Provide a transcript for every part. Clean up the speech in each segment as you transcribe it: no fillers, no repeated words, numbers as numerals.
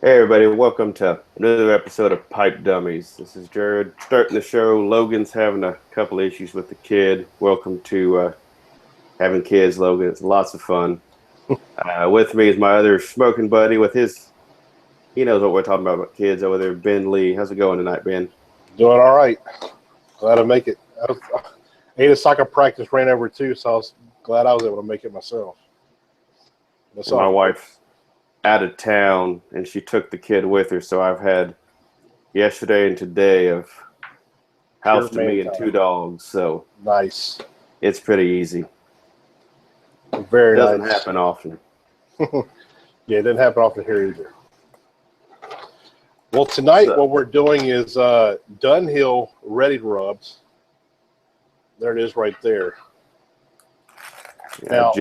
Hey everybody, welcome to another episode of Pipe Dummies. This is Jared starting the show. Logan's having a couple issues with the kid. Welcome to having kids, Logan. It's lots of fun. With me is my other smoking buddy with he knows what we're talking about kids over there, Ben Lee. How's it going tonight, Ben? Doing all right. Glad to make it. I ate a soccer practice, ran over too, so I was glad I was able to make it myself. That's And my all. wife's out of town and she took the kid with her, so I've had yesterday and today of Pure house to me and two mankind. dogs, so Nice. it's pretty easy. Very Doesn't nice. happen often. Yeah, it didn't happen often here either. Well, tonight So, what we're doing is Dunhill Ready Rubs. There it is right there. yeah, Now,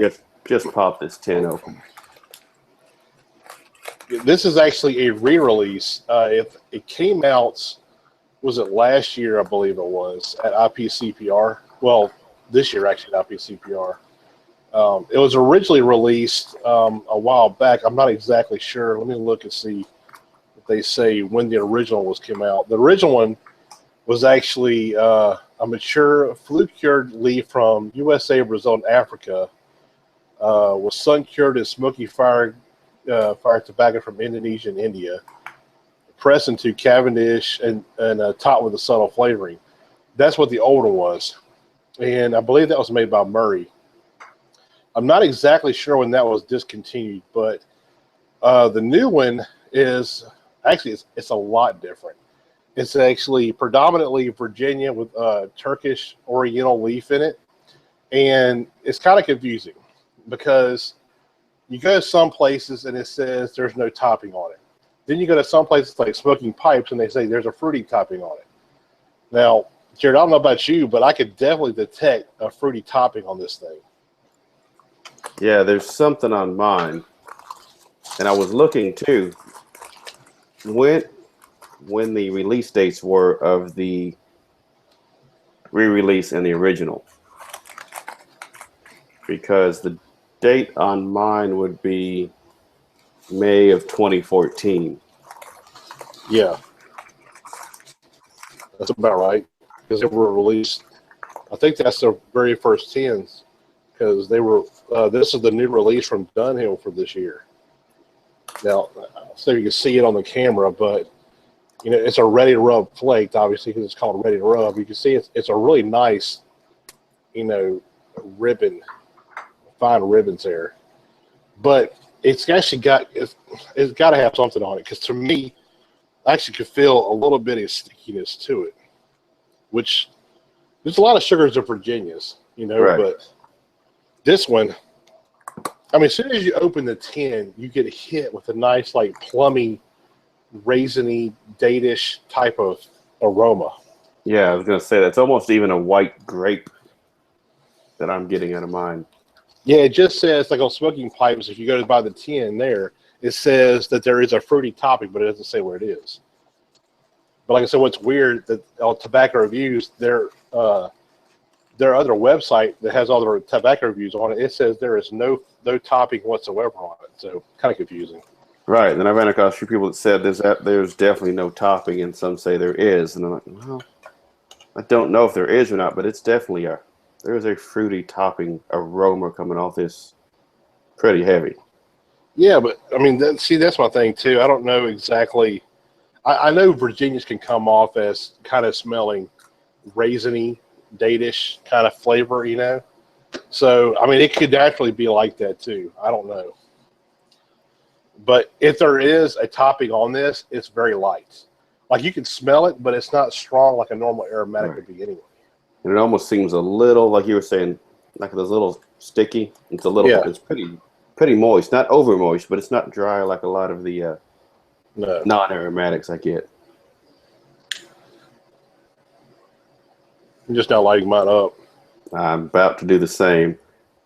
just pop this tin open. this is actually a re-release. It came out, was it last year, I believe it was, at IPCPR. Well, this year actually at IPCPR. It was originally released a while back. I'm not exactly sure. Let me look and see if they say when the original was came out. The original one was actually a mature flue-cured leaf from USA, Brazil, and Africa. Was sun-cured and smoky fire tobacco from Indonesia and India. Pressed into Cavendish and topped with a subtle flavoring. That's what the old one was. And I believe that was made by Murray. I'm not exactly sure when that was discontinued, but the new one is actually it's a lot different. It's actually predominantly Virginia with Turkish Oriental leaf in it, and it's kind of confusing because you go to some places and it says there's no topping on it. Then you go to some places like Smoking Pipes and they say there's a fruity topping on it. Now, Jared, I don't know about you, but I could definitely detect a fruity topping on this thing. Yeah, there's something on mine, and I was looking too when when the release dates were of the re-release and the original, because the date on mine would be May of 2014. Yeah, that's about right. Because they were released, I think that's their very first tens. Because they were, this is the new release from Dunhill for this year. Now, so you can see it on the camera, but you know it's a ready to rub flaked, obviously, because it's called ready to rub. You can see it's a really nice, you know, ribbon, fine ribbons there. But it's actually it's got to have something on it because to me, I actually could feel a little bit of stickiness to it, which there's a lot of sugars in Virginias, you know, Right. but this one, I mean, as soon as you open the tin, you get hit with a nice, like, plummy, raisiny, datish type of aroma. Yeah, I was gonna say that's almost even a white grape that I'm getting out of mine. Yeah, it just says, like on Smoking Pipes, if you go to buy the tin there, it says that there is a fruity topping, but it doesn't say where it is. But like I said, what's weird that on Tobacco Reviews, their other website that has all their tobacco reviews on it, it says there is no topping whatsoever on it. So kind of confusing. Right. And then I ran across a few people that said there's definitely no topping, and some say there is, and I'm like, well, I don't know if there is or not, but it's definitely there is a fruity topping aroma coming off this, pretty heavy. Yeah, but I mean, that's my thing too. I don't know exactly. I know Virginias can come off as kind of smelling raisiny, datish kind of flavor, you know. So I mean, it could naturally be like that too. I don't know. But if there is a topping on this, it's very light. Like you can smell it, but it's not strong like a normal aromatic Right. would be anyway. And it almost seems a little, like you were saying, like it's a little sticky. It's a little, Yeah, it's pretty moist, not over moist, but it's not dry like a lot of the no. non-aromatics I get. I'm just now lighting mine up. I'm about to do the same.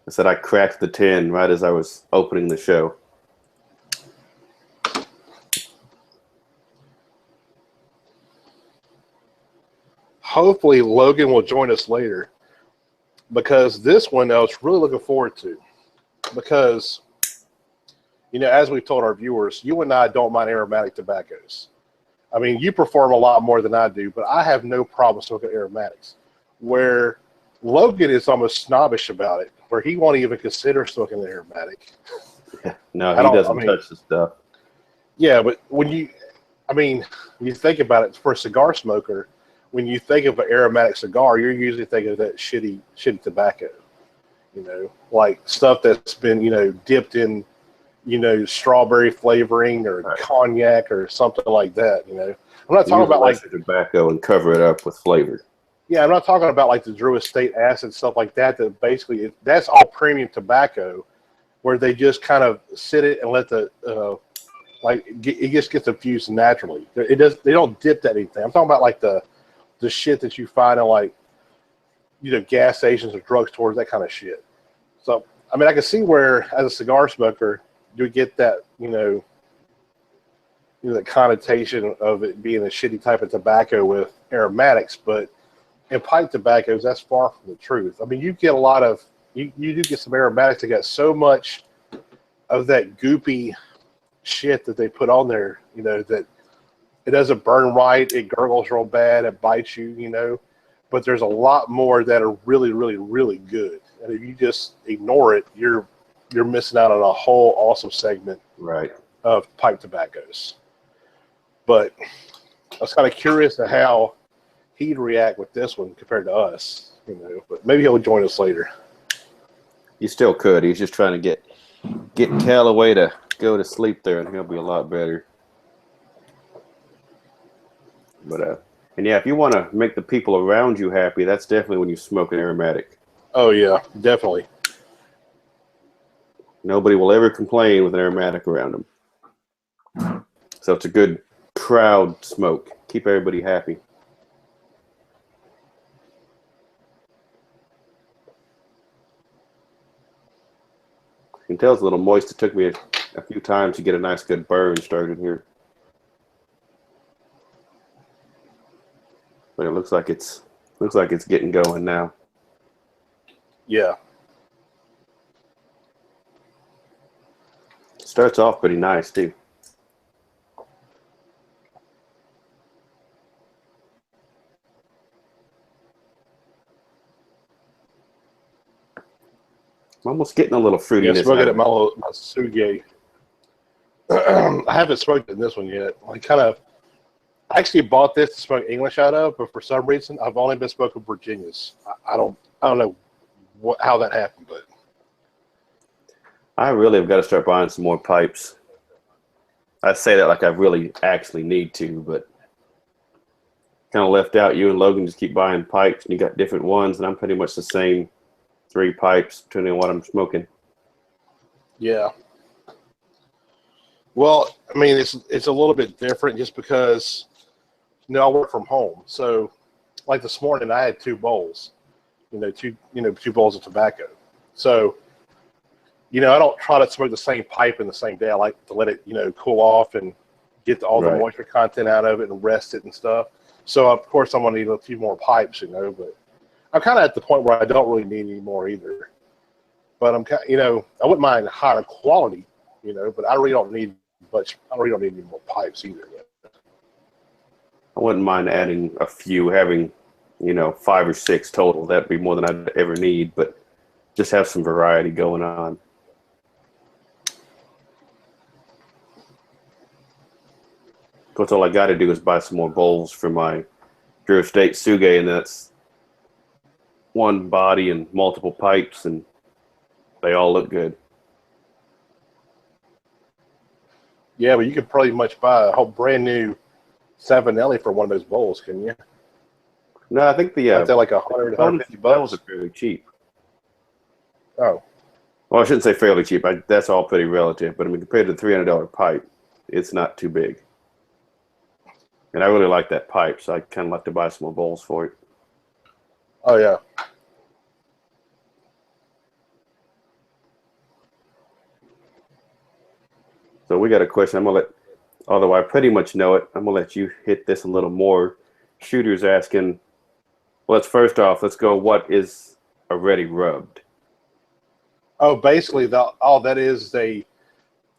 I said I cracked the tin right as I was opening the show. Hopefully, Logan will join us later because this one I was really looking forward to because as we've told our viewers, you and I don't mind aromatic tobaccos. I mean, you perform a lot more than I do, but I have no problem smoking aromatics. Where Logan is almost snobbish about it, where he won't even consider smoking an aromatic. No, he doesn't touch the stuff. Yeah, but when you think about it, for a cigar smoker, when you think of an aromatic cigar, you're usually thinking of that shitty tobacco. Like stuff that's been, dipped in, strawberry flavoring or cognac or something like that. I'm not talking about like tobacco and cover it up with flavor. Yeah, I'm not talking about like the Drew Estate acid stuff like that. That basically that's all premium tobacco, where they just kind of sit it and let the it just gets infused naturally. They don't dip that anything. I'm talking about like the shit that you find in like gas stations or drugstores, that kind of shit. So I mean, I can see where as a cigar smoker you get that the connotation of it being a shitty type of tobacco with aromatics, but in pipe tobaccos, that's far from the truth. I mean, you get a lot of you do get some aromatics that got so much of that goopy shit that they put on there, that it doesn't burn right, it gurgles real bad, it bites you, but there's a lot more that are really, really, really good. And if you just ignore it, you're missing out on a whole awesome segment of pipe tobaccos. But I was kind of curious to how he'd react with this one compared to us, but maybe he'll join us later. He still could. He's just trying to get Callaway to go to sleep there, and he'll be a lot better. But and yeah, if you want to make the people around you happy, that's definitely when you smoke an aromatic. Oh yeah, definitely. Nobody will ever complain with an aromatic around them. So it's a good crowd smoke. Keep everybody happy. You can tell it's a little moist. It took me a few times to get a nice good burn started here. But it looks like it's getting going now. Yeah. Starts off pretty nice too. I'm almost getting a little fruitiness. Yeah, smoking at my Suge. I haven't smoked in this one yet. I actually bought this to smoke English out of, but for some reason I've only been smoking Virginias. I don't know how that happened, but I really have got to start buying some more pipes. I say that like I really actually need to, but kind of left out. You and Logan just keep buying pipes, and you got different ones, and I'm pretty much the same 3 pipes depending on what I'm smoking. Yeah. Well, I mean, it's a little bit different just because I work from home. So, like this morning, I had 2 bowls, two bowls of tobacco. So, I don't try to smoke the same pipe in the same day. I like to let it, cool off and get all the moisture content out of it and rest it and stuff. So, of course, I'm going to need a few more pipes, but I'm kind of at the point where I don't really need any more either. But I'm kind of, I wouldn't mind higher quality, but I really don't need much. I really don't need any more pipes either. I wouldn't mind adding a few, having, 5 or 6 total. That'd be more than I'd ever need, but just have some variety going on. Of course, all I got to do is buy some more bowls for my Drew Estate Suge, and that's one body and multiple pipes, and they all look good. Yeah, but you could pretty much buy a whole brand new Savinelli for one of those bowls, can you? No, I think the like $100, $150 bowls are fairly cheap. Oh, well, I shouldn't say fairly cheap. That's all pretty relative, but I mean compared to the $300 pipe, it's not too big. And I really like that pipe, so I kind of like to buy some more bowls for it. Oh yeah. So we got a question. I'm gonna let, although I pretty much know it, I'm gonna let you hit this a little more. Shooter's asking, well, first off, let's go. What is already rubbed? Oh, basically, all that is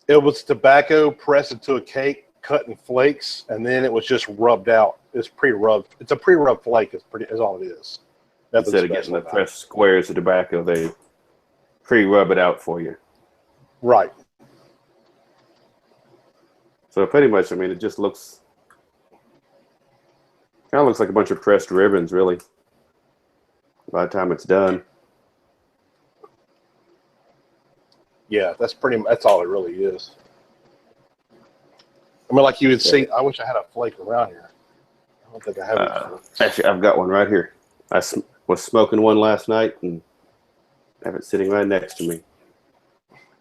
It was tobacco pressed into a cake, cut in flakes, and then it was just rubbed out. It's pre-rubbed. It's a pre-rubbed flake. Is all it is. Nothing Instead of getting the fresh squares of tobacco, they pre-rub it out for you. Right. So pretty much, I mean, it just looks kind of looks like a bunch of pressed ribbons, really. By the time it's done. Yeah, that's all it really is. I mean, like you would see, I wish I had a flake around here. I don't think I have it. Actually, I've got one right here. I was smoking one last night and have it sitting right next to me.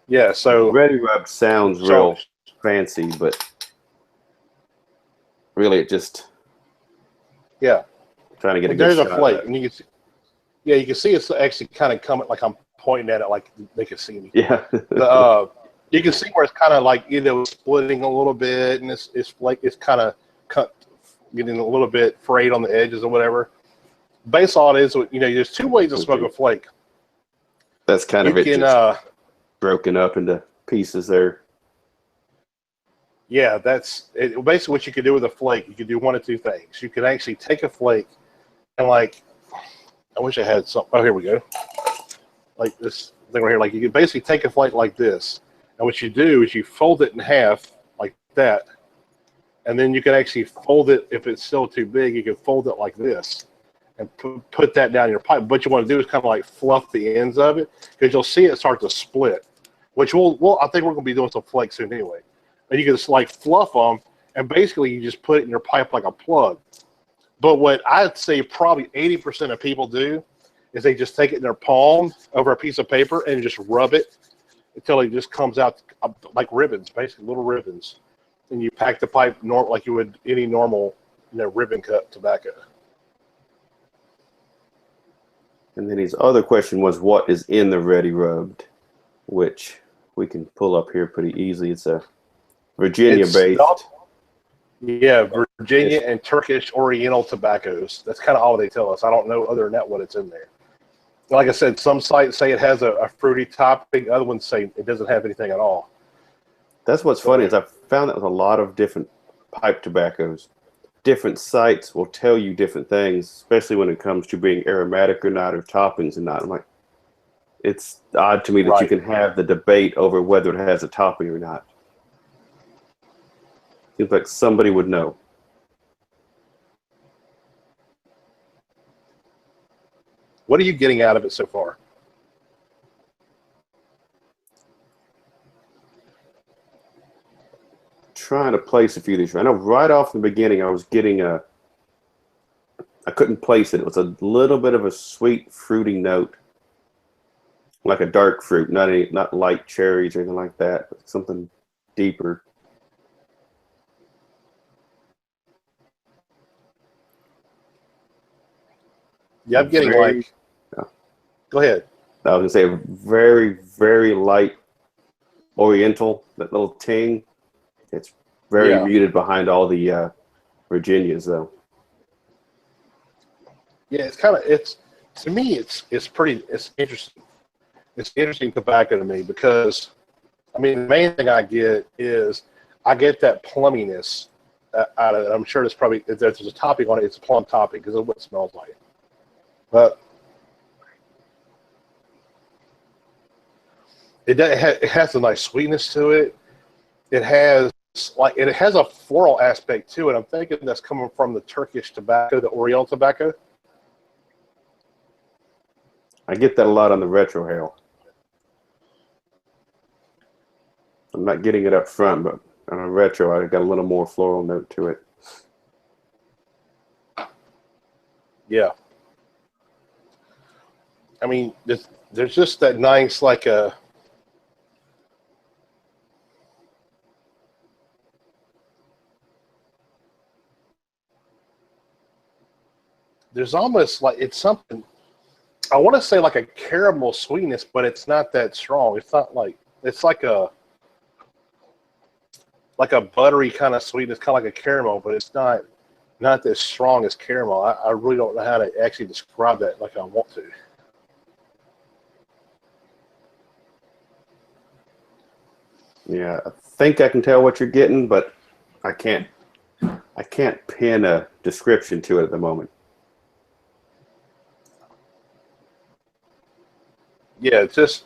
Yeah, so Ready Rub sounds real fancy, but really it just trying to get a good shot. There's a flake, and you can see, you can see it's actually kind of coming, like I'm pointing at it, like they can see me. Yeah. You can see where it's kind of like either splitting a little bit, and it's like it's kind of cut, getting a little bit frayed on the edges or whatever. Based on it is, there's two ways to smoke a flake. That's kind of it. Just broken up into pieces there. Yeah, that's it. Basically what you could do with a flake. You could do one of two things. You could actually take a flake and I wish I had some. Oh, here we go. Like this thing right here. Like you could basically take a flake like this, and what you do is you fold it in half like that, and then you can actually fold it. If it's still too big, you can fold it like this and put that down your pipe. What you want to do is kind of like fluff the ends of it, because you'll see it start to split, which I think we're going to be doing some flakes soon anyway. And you can just like fluff them, and basically you just put it in your pipe like a plug. But what I'd say probably 80% of people do is they just take it in their palm over a piece of paper and just rub it until it just comes out like ribbons, basically little ribbons. And you pack the pipe like you would any normal ribbon cut tobacco. And then his other question was, what is in the Ready Rubbed, which we can pull up here pretty easily. It's a Virginia-based. Yeah, Virginia and Turkish Oriental tobaccos. That's kind of all they tell us. I don't know other than that what it's in there. Like I said, some sites say it has a fruity topping. Other ones say it doesn't have anything at all. That's what's funny is I found that with a lot of different pipe tobaccos. Different sites will tell you different things, especially when it comes to being aromatic or not, or toppings or not. I'm like, it's odd to me that you can have the debate over whether it has a topping or not. Seems like somebody would know. What are you getting out of it so far? Trying to place a few of these. I know right off the beginning I was getting I couldn't place it. It was a little bit of a sweet fruity note, like a dark fruit, not light cherries or anything like that, but something deeper. Yeah, I'm getting Go ahead. I was gonna say a very, very light Oriental, that little ting. It's very muted behind all the Virginias, though. Yeah, to me, it's interesting. It's interesting tobacco to me because, I mean, the main thing I get is I get that plumminess out of it. I'm sure if there's a topping on it, it's a plum topping because of what it smells like. But it has a nice sweetness to it. It has a floral aspect to it. I'm thinking that's coming from the Turkish tobacco, the Oriental tobacco. I get that a lot on the retrohale. I'm not getting it up front, but on a retro, I got a little more floral note to it. Yeah. I mean, there's just that nice, like a... There's almost like it's something, I want to say like a caramel sweetness, but it's not that strong. It's not like, it's like a buttery kind of sweetness, kind of like a caramel, but it's not as strong as caramel. I really don't know how to actually describe that like I want to. Yeah, I think I can tell what you're getting, but I can't. I can't pin a description to it at the moment. Yeah, it's just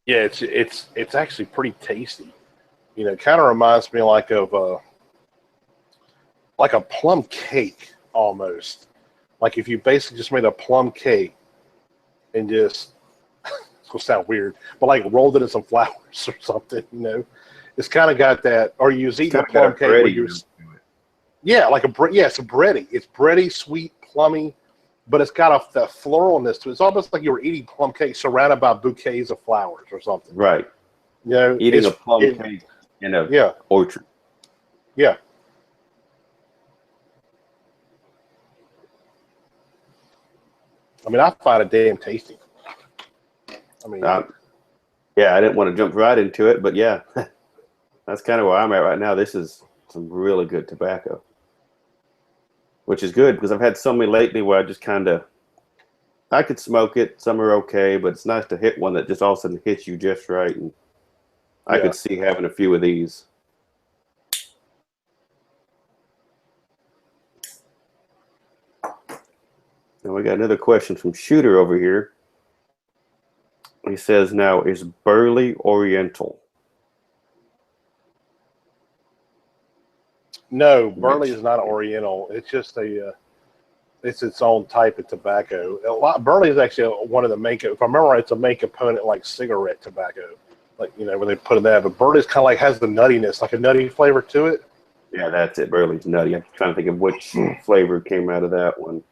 it's actually pretty tasty. You know, it kind of reminds me like a plum cake almost. Like if you basically just made a plum cake and just it's gonna sound weird, but like rolled it in some flowers or something. You know, it's kind of got that. Or you was It's eating a kind of got a plum cake where bready you're note to it. yeah, like it's a bready. It's bready, sweet, plummy, but it's got the floralness to it. It's almost like you were eating plum cake surrounded by bouquets of flowers or something. Right. You know, Eating a plum cake in a yeah, orchard. yeah. I mean, I find it damn tasty. I mean, Yeah, I didn't want to jump right into it, but yeah, that's kind of where I'm at right now. This is some really good tobacco, which is good because I've had so many lately where I just kind of I could smoke it. Some are okay, but it's nice to hit one that just all of a sudden hits you just right. And I yeah. could see having a few of these. And we got another question from Shooter over here. He says, now, is Burley Oriental? No, Burley Which, is not Oriental. It's just it's its own type of tobacco. Burley is actually one of the main. If I remember right, it's a main component like cigarette tobacco, like you know when they put in that. But Burley's kind of like has the nuttiness, like a nutty flavor to it. yeah, that's it. Burley's nutty. I'm trying to think of which flavor came out of that one.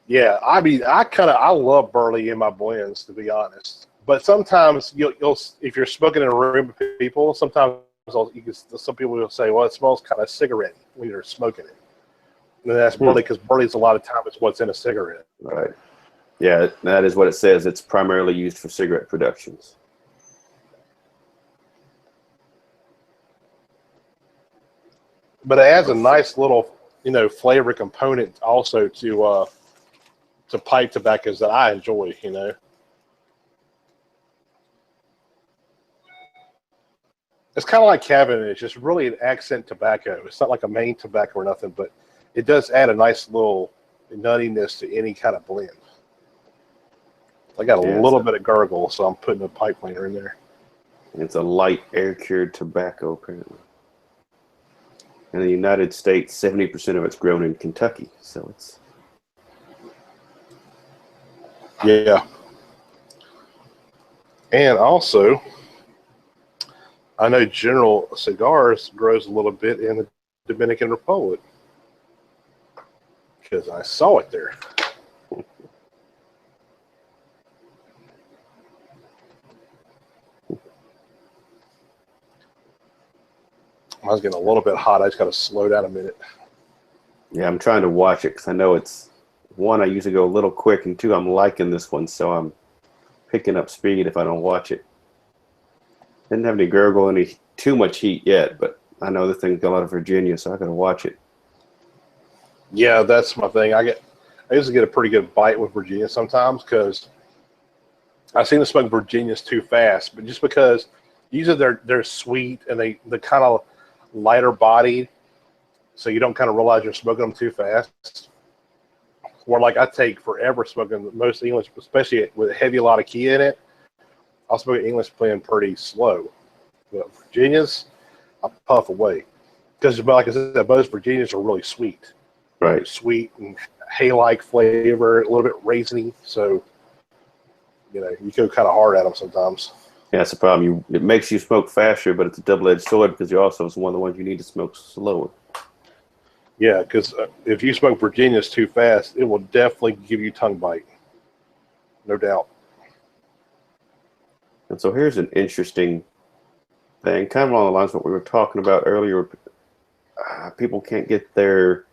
Yeah, I mean, I love Burley in my blends to be honest. But sometimes you'll if you're smoking in a room with people, sometimes some people will say, well, it smells kind of cigarette when you're smoking it. And that's Burley because Burley's a lot of times what's in a cigarette. Right. Yeah, that is what it says. It's primarily used for cigarette productions. But it adds a nice little, you know, flavor component also to pipe tobaccos that I enjoy. You know, it's kind of like Cabernet. It's just really an accent tobacco. It's not like a main tobacco or nothing, but it does add a nice little nuttiness to any kind of blend. I got a little bit of gurgle, so I'm putting a pipe cleaner in there. It's a light air-cured tobacco, apparently. In the United States, 70% of it's grown in Kentucky, so it's... Yeah. And also, I know General Cigars grows a little bit in the Dominican Republic because I saw it there. I was getting a little bit hot. I just got to slow down a minute. Yeah, I'm trying to watch it because I know it's, one, I usually go a little quick, and two, I'm liking this one, so I'm picking up speed if I don't watch it. Didn't have any gurgle, any too much heat yet, but I know the thing's got a lot of Virginia, so I got to watch it. Yeah, that's my thing. I usually get a pretty good bite with Virginia sometimes because I seem to smoke Virginias too fast, but just because usually they're sweet and they're kind of lighter bodied, so you don't kind of realize you're smoking them too fast. Or like I take forever smoking most English, especially with a heavy lot of key in it. I'll smoke English blend pretty slow. But Virginias, I puff away because, like I said, most Virginias are really sweet, Right. sweet and hay-like flavor, a little bit raisiny. So you know you go kind of hard at them sometimes. Yeah, that's the problem. It makes you smoke faster, but it's a double-edged sword because you also is one of the ones you need to smoke slower. Yeah, because if you smoke Virginias too fast, it will definitely give you tongue bite. No doubt. And so here's an interesting thing, kind of along the lines of what we were talking about earlier. People can't get their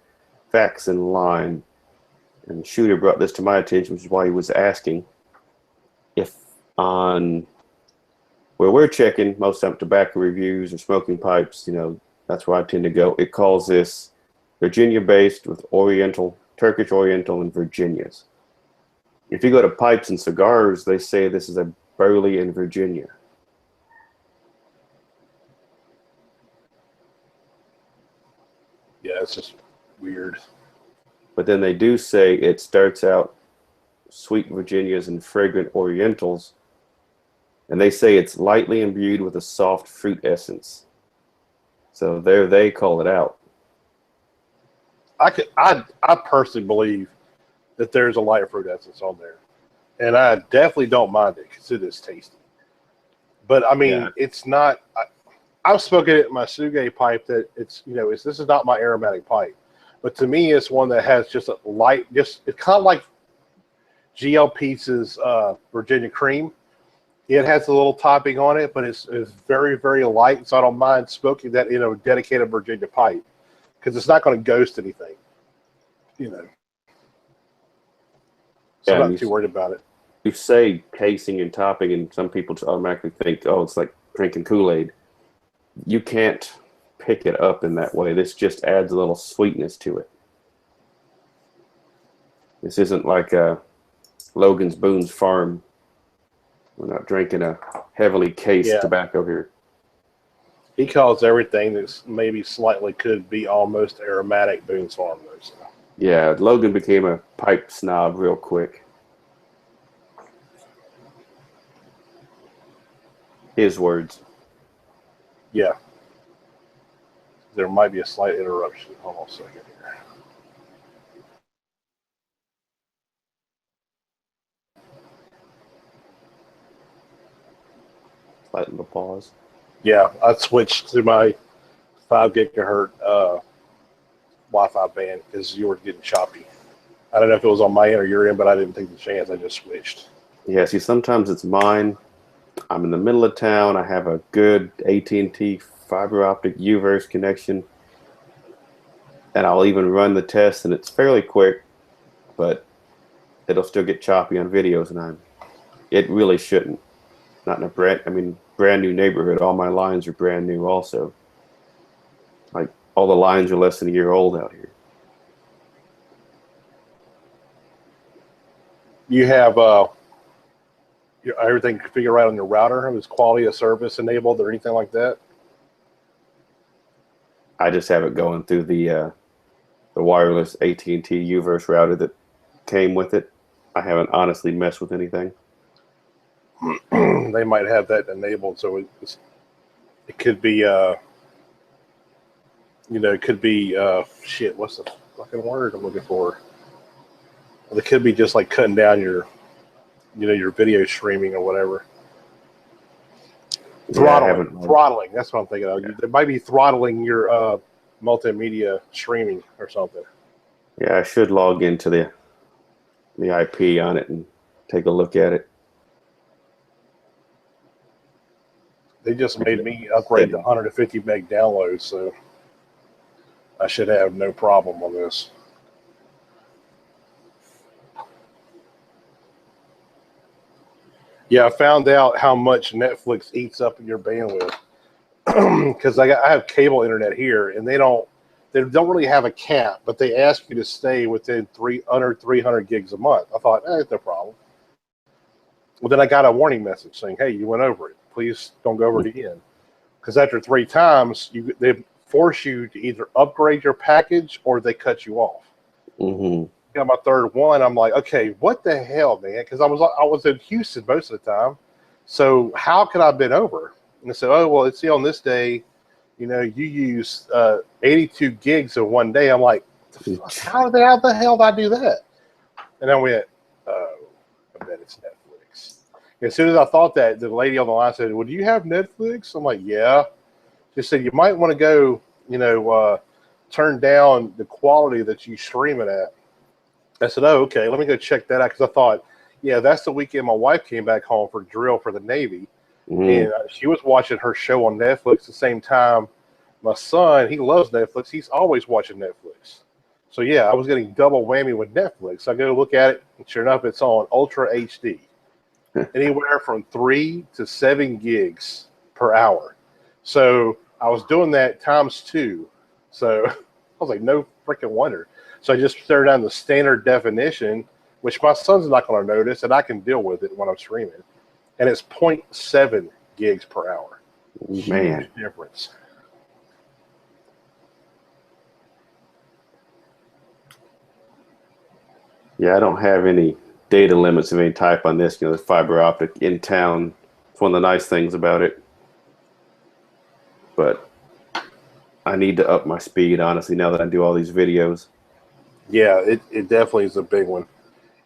facts in line. And Shooter brought this to my attention, which is why he was asking if on where we're checking most of tobacco reviews or smoking pipes, you know, that's where I tend to go. It calls this Virginia-based with Oriental, Turkish Oriental, and Virginias. If you go to Pipes and Cigars, they say this is a Burley in Virginia. Yeah, it's just weird. But then they do say it starts out sweet Virginias and fragrant Orientals, and they say it's lightly imbued with a soft fruit essence. So there they call it out. I personally believe that there's a light fruit essence on there, and I definitely don't mind it because it is tasty. But I mean, it's not. I've spoken at my Suge pipe that it's this is not my aromatic pipe, but to me it's one that has just a light, it's kind of like GL Pete's Virginia Cream. It has a little topping on it, but it's very, very light, so I don't mind smoking that in a dedicated Virginia pipe because it's not going to ghost anything, So I'm not too worried about it. You say casing and topping, and some people just automatically think, oh, it's like drinking Kool-Aid. You can't pick it up in that way. This just adds a little sweetness to it. This isn't like Logan's Boone's Farm. We're not drinking a heavily cased tobacco here. He calls everything that's maybe slightly could be almost aromatic Boone's Farm, though. So. Yeah, Logan became a pipe snob real quick. His words. Yeah. There might be a slight interruption. Hold on a second here. Slight little pause. Yeah, I switched to my 5 gigahertz Wi-Fi band because you were getting choppy. I don't know if it was on my end or your end, but I didn't take the chance. I just switched. Yeah, see, sometimes it's mine. I'm in the middle of town. I have a good AT&T fiber optic UVerse connection, and I'll even run the test, and it's fairly quick, but it'll still get choppy on videos, and it really shouldn't. Not in a brand new neighborhood. All my lines are brand new also. Like, all the lines are less than a year old out here. You have everything configured right on your router? Is quality of service enabled or anything like that? I just have it going through the wireless AT&T UVerse router that came with it. I haven't honestly messed with anything. They might have that enabled, so it could be it could be shit. What's the fucking word I'm looking for? Well, it could be just like cutting down your your video streaming or whatever. Throttling. That's what I'm thinking of. It might be throttling your multimedia streaming or something. Yeah, I should log into the IP on it and take a look at it. They just made me upgrade to 150 meg downloads, so I should have no problem on this. Yeah, I found out how much Netflix eats up in your bandwidth because I have cable internet here, and they don't really have a cap, but they ask you to stay within under 300 gigs a month. I thought, it's no problem. Well, then I got a warning message saying, "Hey, you went over it. Please don't go over it again." Because after 3 times, they force you to either upgrade your package or they cut you off. Mm-hmm. Got my 3rd one. I'm like, okay, what the hell, man? Because I was in Houston most of the time, so how could I have been over? And they said, oh well, it's on this day. You use 82 gigs in one day. I'm like, how the hell did I do that? And then we went, oh, I bet it's Netflix. And as soon as I thought that, the lady on the line said, well, do you have Netflix? I'm like, yeah. She said, you might want to go, turn down the quality that you stream it at. I said, oh, okay, let me go check that out. Because I thought, yeah, that's the weekend my wife came back home for drill for the Navy. Mm-hmm. And she was watching her show on Netflix at the same time. My son, he loves Netflix. He's always watching Netflix. So, yeah, I was getting double whammy with Netflix. I go look at it, and sure enough, it's on Ultra HD. Anywhere from 3 to 7 gigs per hour. So I was doing that times 2. So I was like, no freaking wonder. So I just started on the standard definition, which my son's not going to notice, and I can deal with it when I'm streaming. And it's 0.7 gigs per hour. Man. Huge difference. Yeah, I don't have any data limits of any type on this. The fiber optic in town. It's one of the nice things about it. But I need to up my speed, honestly, now that I do all these videos. Yeah, it definitely is a big one.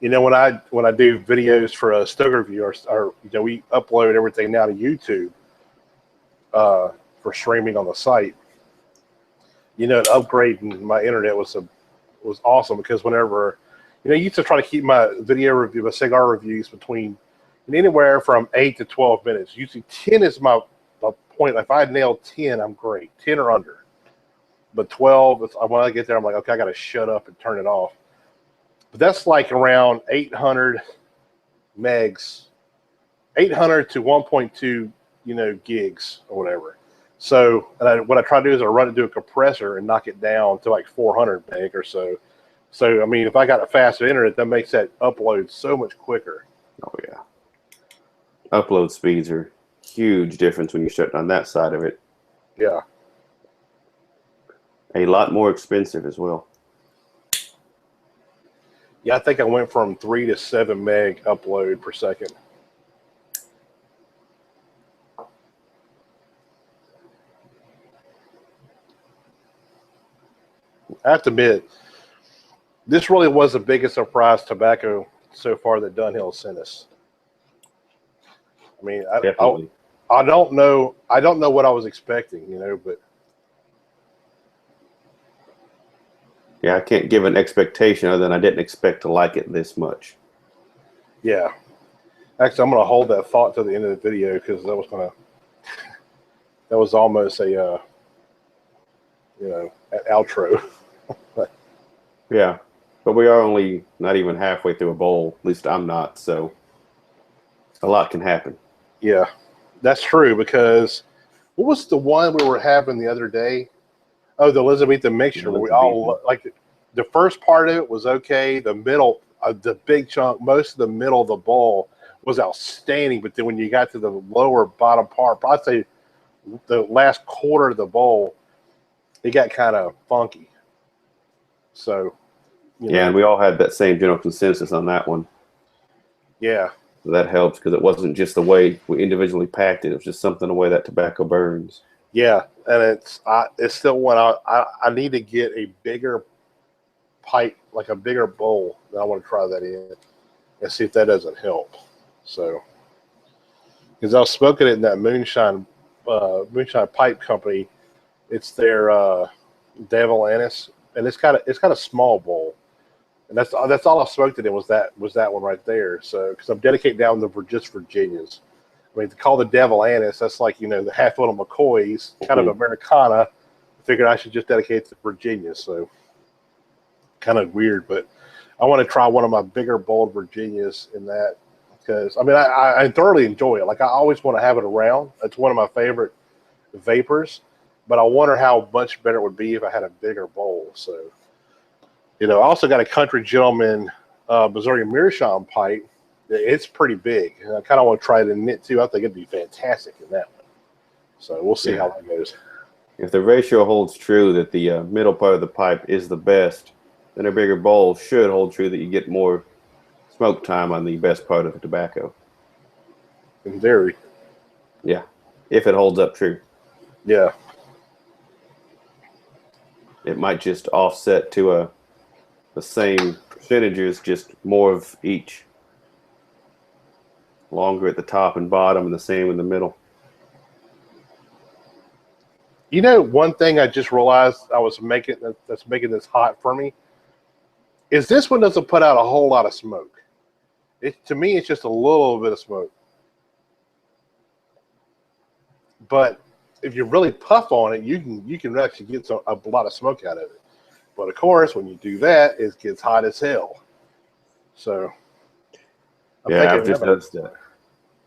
When I do videos for a Stoker Review, or we upload everything now to YouTube for streaming on the site. Upgrading my internet was awesome, because whenever you used to try to keep my cigar reviews between anywhere from 8 to 12 minutes. Usually 10 is my point. If I nail 10, I'm great. 10 or under. But 12, when I get there, I'm like, okay, I got to shut up and turn it off. But that's like around 800 megs, 800 to 1.2, gigs or whatever. So what I try to do is I run it through a compressor and knock it down to like 400 meg or so. So, I mean, if I got a faster internet, that makes that upload so much quicker. Oh, yeah. Upload speeds are huge difference when you're shutting on that side of it. Yeah. A lot more expensive as well. Yeah, I think I went from 3 to 7 meg upload per second. I have to admit, this really was the biggest surprise tobacco so far that Dunhill sent us. I mean, I don't know what I was expecting, but yeah, I can't give an expectation other than I didn't expect to like it this much. Yeah. Actually, I'm going to hold that thought to the end of the video, because that was almost a an outro. Yeah, but we are only not even halfway through a bowl. At least I'm not, so a lot can happen. Yeah, that's true, because what was the one we were having the other day? Oh, the Elizabethan mixture. We all like the first part of it was okay. The middle, the big chunk, most of the middle of the bowl was outstanding. But then when you got to the lower bottom part, I'd say the last quarter of the bowl, it got kind of funky. So, yeah, and we all had that same general consensus on that one. Yeah. So that helps, because it wasn't just the way we individually packed it. It was just something the way that tobacco burns. Yeah, and it's still one I need to get a bigger pipe, like a bigger bowl. I want to try that in and see if that doesn't help. So, because I was smoking it in that moonshine pipe company. It's their Devil Anise, and it's got a small bowl, and that's all I smoked it in was that one right there. So, because I'm dedicated down to just Virginias. I mean, to call the Devil Anise, that's like, the half little McCoys, kind of Americana. I figured I should just dedicate it to Virginia. So, kind of weird, but I want to try one of my bigger, bold Virginias in that, because, I mean, I thoroughly enjoy it. Like, I always want to have it around. It's one of my favorite vapors, but I wonder how much better it would be if I had a bigger bowl. So, I also got a Country Gentleman Missouri Meerschaum pipe. It's pretty big. And I kind of want to try it in it too. I think it'd be fantastic in that one. So we'll see how that goes. If the ratio holds true that the middle part of the pipe is the best, then a bigger bowl should hold true that you get more smoke time on the best part of the tobacco. In theory. Yeah, if it holds up true. Yeah. It might just offset to the same percentages, just more of each. Longer at the top and bottom and the same in the middle. One thing I just realized I was that's making this hot for me is this one doesn't put out a whole lot of smoke. To me, it's just a little bit of smoke. But if you really puff on it, you can actually get a lot of smoke out of it. But of course, when you do that, it gets hot as hell. So I've just noticed that.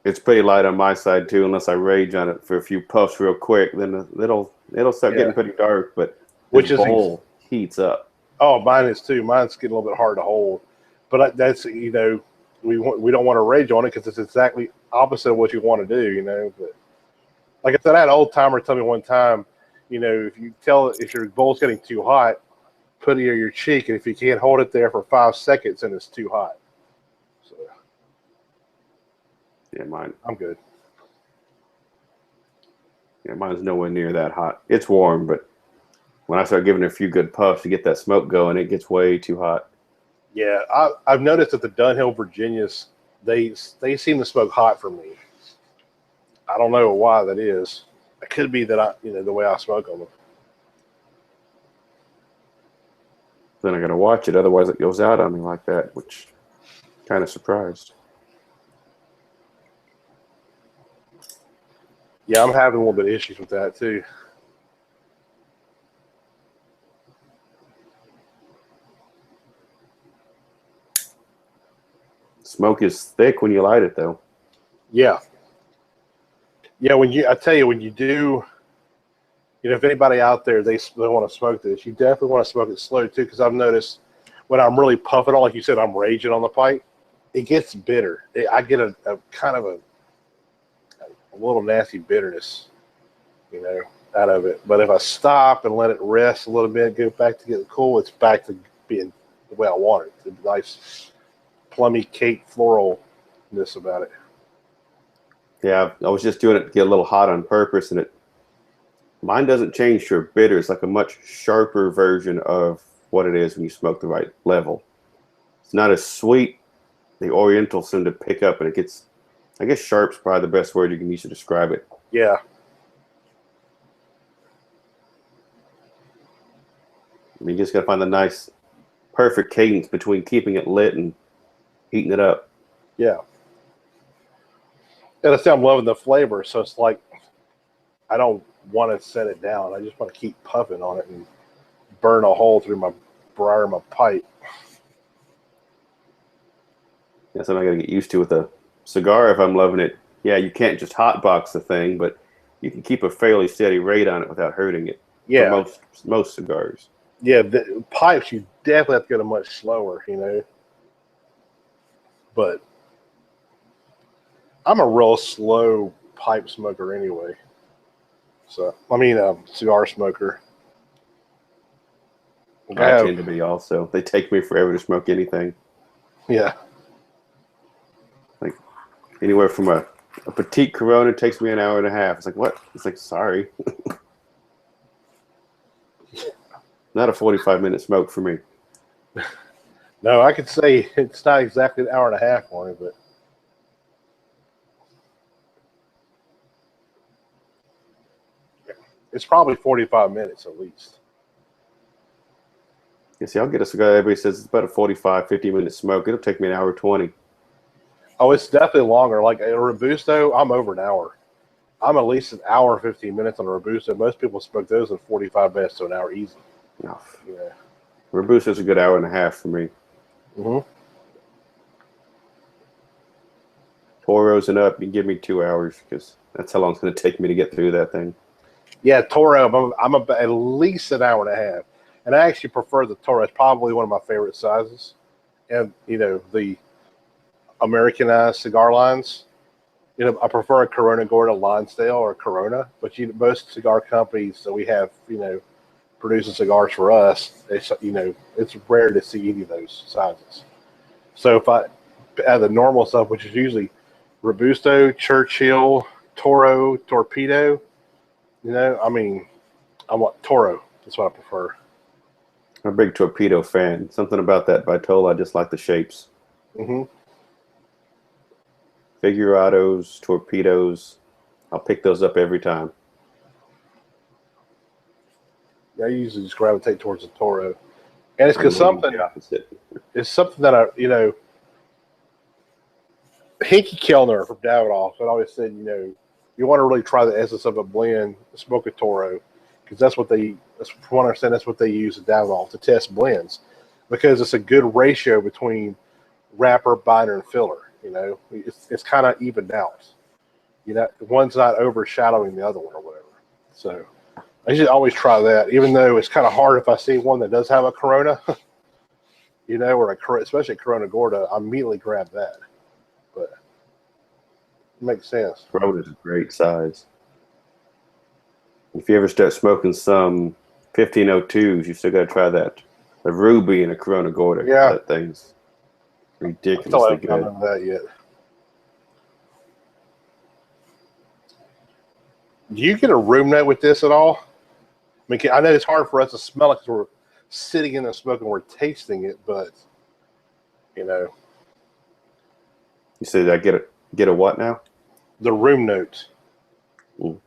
It's pretty light on my side too, unless I rage on it for a few puffs real quick. Then it'll start getting pretty dark. But this bowl heats up. Oh, mine is too. Mine's getting a little bit hard to hold. But that's, we don't want to rage on it because it's exactly opposite of what you want to do, But like I said, I had an old timer tell me one time, if your bowl's getting too hot, put it near your cheek, and if you can't hold it there for 5 seconds, then it's too hot. So, yeah, I'm good. Yeah, mine's nowhere near that hot. It's warm, but when I start giving it a few good puffs to get that smoke going, it gets way too hot. Yeah, I've noticed that the Dunhill Virginias, they seem to smoke hot for me. I don't know why that is. It could be that the way I smoke them. Then I got to watch it, otherwise it goes out on me like that, which kind of surprised. Yeah, I'm having a little bit of issues with that too. Smoke is thick when you light it, though. Yeah. Yeah, I tell you, when you do, if anybody out there, they want to smoke this, you definitely want to smoke it slow too, because I've noticed when I'm really puffing on, like you said, I'm raging on the pipe, it gets bitter. I get a kind of a little nasty bitterness, out of it. But if I stop and let it rest a little bit, go back to get cool, it's back to being the way I want it. The nice plummy cake floralness about it. Yeah, I was just doing it to get a little hot on purpose, and mine doesn't change to a bitter. It's like a much sharper version of what it is when you smoke the right level. It's not as sweet. The Oriental seem to pick up, and it gets, I guess sharp's probably the best word you can use to describe it. Yeah. You just got to find the nice, perfect cadence between keeping it lit and heating it up. Yeah. And I say I'm loving the flavor, so it's like I don't want to set it down. I just want to keep puffing on it and burn a hole through my briar, my pipe. That's something I got to get used to with a cigar if I'm loving it. Yeah, you can't just hotbox the thing, but you can keep a fairly steady rate on it without hurting it. Yeah. For most cigars. Yeah, the pipes, you definitely have to go to much slower, But I'm a real slow pipe smoker anyway. So, cigar smoker. I tend to be also. They take me forever to smoke anything. Yeah. Like anywhere from a petite Corona takes me an hour and a half. It's like, what? It's like, sorry. Not a 45-minute smoke for me. No, I could say it's not exactly an hour and a half for me, but it's probably 45 minutes at least. Yeah, see, I'll get a cigar. Everybody says it's about a 45, 50-minute smoke. It'll take me an hour 20. Oh, it's definitely longer. Like a Robusto, I'm over an hour. I'm at least an hour and 15 minutes on a Robusto. Most people smoke those in 45 minutes to an hour easy. No. Yeah. Robusto's a good hour and a half for me. Mm-hmm. Toros and up, you can give me 2 hours because that's how long it's going to take me to get through that thing. Yeah, Toro, I'm about at least an hour and a half. And I actually prefer the Toro. It's probably one of my favorite sizes. And, the Americanized cigar lines. I prefer a Corona Gorda Lonsdale or Corona. But, most cigar companies that we have, producing cigars for us, it's rare to see any of those sizes. So if I add the normal stuff, which is usually Robusto, Churchill, Toro, Torpedo, I want Toro. That's what I prefer. I'm a big Torpedo fan. Something about that Vitola, I just like the shapes. Mm-hmm. Figurados, Torpedoes, I'll pick those up every time. I usually just gravitate towards the Toro. And it's because it's something that Hinky Kellner from Davidoff had always said, you want to really try the essence of a blend, smoke a Toro, because from what I understand, that's what they use at Davidoff to test blends, because it's a good ratio between wrapper, binder, and filler. It's kind of evened out. One's not overshadowing the other one or whatever. So I should always try that, even though it's kind of hard if I see one that does have a Corona. you know, or especially Corona Gorda, I immediately grab that. But it makes sense. Corona is a great size. If you ever start smoking some 1502s, you still got to try that. The Ruby and a Corona Gorda. Yeah. That thing's I ridiculously still haven't good. done that yet. Do you get a room note with this at all? I mean, I know it's hard for us to smell it because we're sitting in there smoking, we're tasting it, but you know, You said I get a what now? the room note. Mm.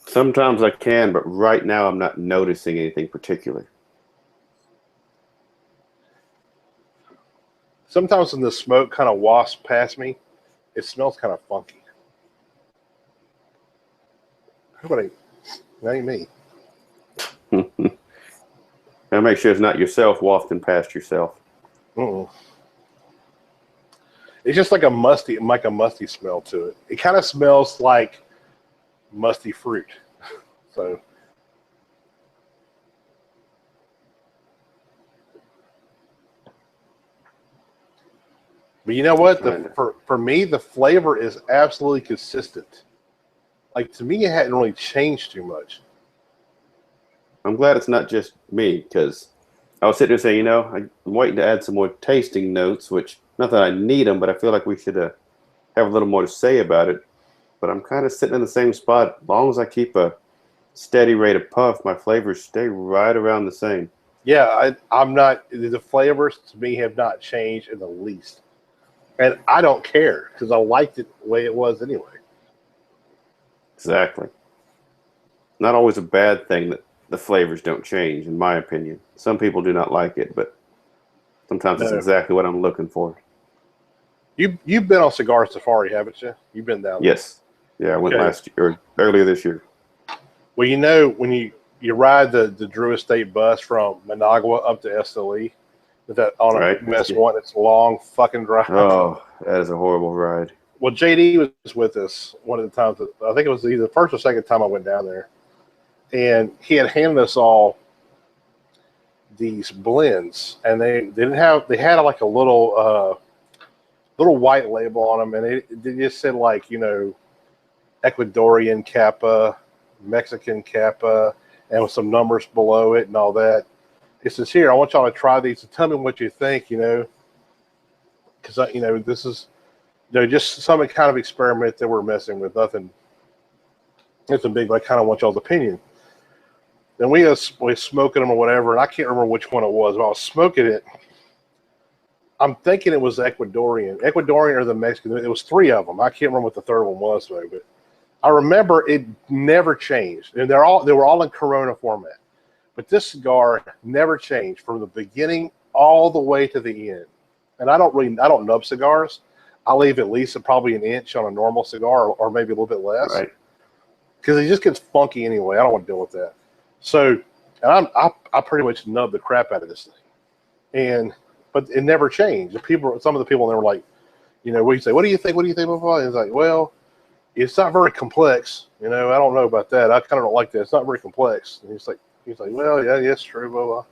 Sometimes I can, but right now I'm not noticing anything particular. Sometimes when the smoke kind of wafts past me, it smells kind of funky. That ain't me. Now make sure it's not yourself wafting past yourself. Mm-mm. It's just like a musty smell to it. It kind of smells like musty fruit. So but you know what? For me, the flavor is absolutely consistent. Like, to me, it hadn't really changed too much. I'm glad it's not just me, because I was sitting there saying, I'm waiting to add some more tasting notes, which, not that I need them, but I feel like we should have a little more to say about it. But I'm kind of sitting in the same spot. As long as I keep a steady rate of puff, my flavors stay right around the same. Yeah, I'm not, the flavors to me have not changed in the least. And I don't care because I liked it the way it was anyway. Exactly. Not always a bad thing that the flavors don't change, in my opinion. Some people do not like it, but sometimes it's exactly what I'm looking for. You've been on Cigar Safari, haven't you? You've been down there. Yes. Yeah, I went last year, or earlier this year. Well, you know, when you ride the Drew Estate bus from Managua up to SLE, with that on a US 1, it's a long fucking drive. Oh, that is a horrible ride. Well, JD was with us one of the times. I think it was either the first or second time I went down there, and he had handed us all these blends, and they had like a little white label on them, and they just said, like, Ecuadorian Kappa, Mexican Kappa, and with some numbers below it and all that. It says, here, I want y'all to try these and tell me what you think, because this is just some kind of experiment that we're messing with. Nothing big, but I kind of want y'all's opinion. Then we was smoking them or whatever, and I can't remember which one it was, but I was smoking it. I'm thinking it was Ecuadorian or the Mexican. It was 3 of them. I can't remember what the third one was, though, but I remember it never changed, and they were all in Corona format. But this cigar never changed from the beginning all the way to the end. And I don't nub cigars. I leave at least probably an inch on a normal cigar, or maybe a little bit less, right? Because it just gets funky anyway. I don't want to deal with that. So, and I pretty much nubbed the crap out of this thing, but it never changed. Some of the people, they were like, what do you say? What do you think? What do you think? And it's like, well, it's not very complex. I don't know about that. I kind of don't like that. It's not very complex. And he's like, well, yeah, it's true, blah, blah.